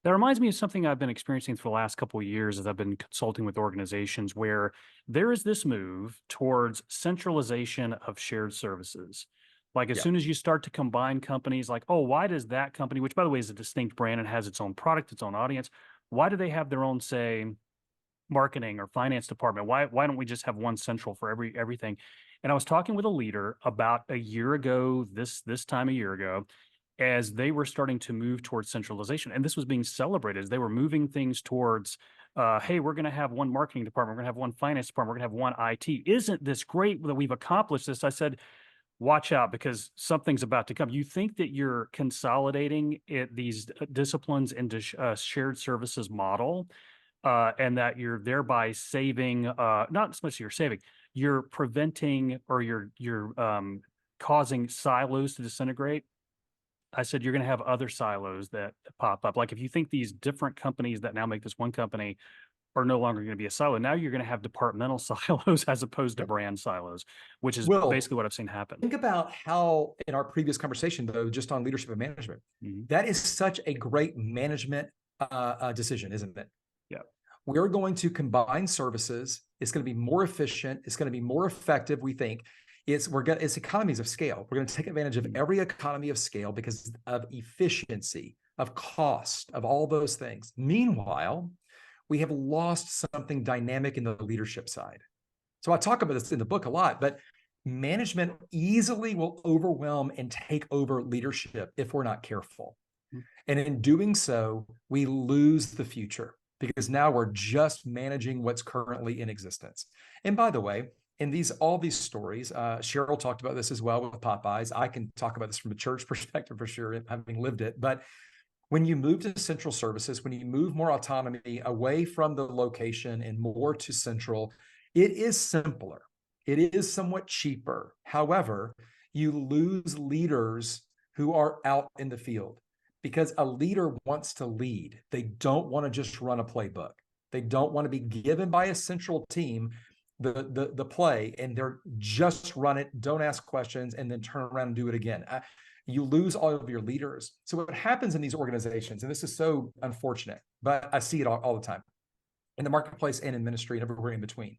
That reminds me of something I've been experiencing for the last couple of years as I've been consulting with organizations where there is this move towards centralization of shared services. Like as Yeah. soon as you start to combine companies, like, oh, why does that company, which by the way is a distinct brand and has its own product, its own audience, why do they have their own, say, marketing or finance department? Why don't we just have one central for everything? And I was talking with a leader about a year ago, this time a year ago, as they were starting to move towards centralization. And this was being celebrated as they were moving things towards, hey, we're going to have one marketing department, we're going to have one finance department, we're going to have one IT. Isn't this great that we've accomplished this? I said, watch out because something's about to come. You think that you're consolidating these disciplines into shared services model, and that you're thereby saving, not so much you're saving, you're preventing or you're causing silos to disintegrate. I said, you're going to have other silos that pop up. Like if you think these different companies that now make this one company are no longer going to be a silo, now you're going to have departmental silos as opposed to Yep. brand silos, which is Well, basically what I've seen happen. think about how in our previous conversation, though, just on leadership and management, Mhm. that is such a great management decision, isn't it? Yeah. We're going to combine services. It's going to be more efficient. It's going to be more effective. We think it's economies of scale. We're going to take advantage of Mhm. every economy of scale because of efficiency, of cost, of all those things. Meanwhile, we have lost something dynamic in the leadership side. So I talk about this in the book a lot, but management easily will overwhelm and take over leadership if we're not careful. And in doing so, we lose the future because now we're just managing what's currently in existence. And by the way, in all these stories, Cheryl talked about this as well with Popeyes. I can talk about this from a church perspective for sure, having lived it. But when you move to central services, when you move more autonomy away from the location and more to central, it is simpler. It is somewhat cheaper. However, you lose leaders who are out in the field because a leader wants to lead. They don't want to just run a playbook. They don't want to be given by a central team the play and they're just run it, don't ask questions, and then turn around and do it again. You lose all of your leaders. So what happens in these organizations, and this is so unfortunate, but I see it all the time in the marketplace and in ministry and everywhere in between.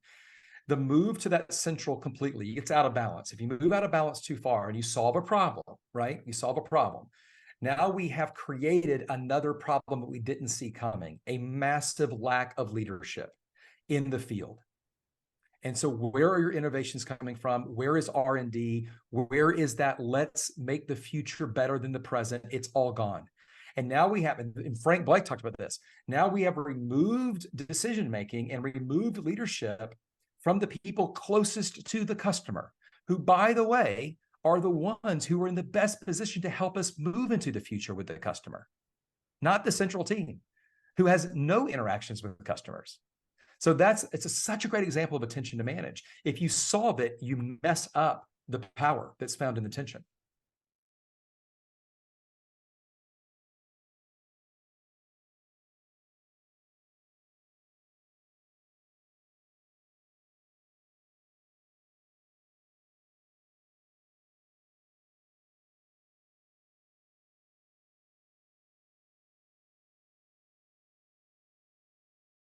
The move to that central completely gets out of balance. If you move out of balance too far and you solve a problem, right? You solve a problem. Now we have created another problem that we didn't see coming, a massive lack of leadership in the field. And so where are your innovations coming from? Where is R&D? Where is that let's make the future better than the present? It's all gone. And now we have, and Frank Blake talked about this, now we have removed decision-making and removed leadership from the people closest to the customer, who, by the way, are the ones who are in the best position to help us move into the future with the customer, not the central team, who has no interactions with customers. So such a great example of attention to manage. If you solve it, you mess up the power that's found in the tension.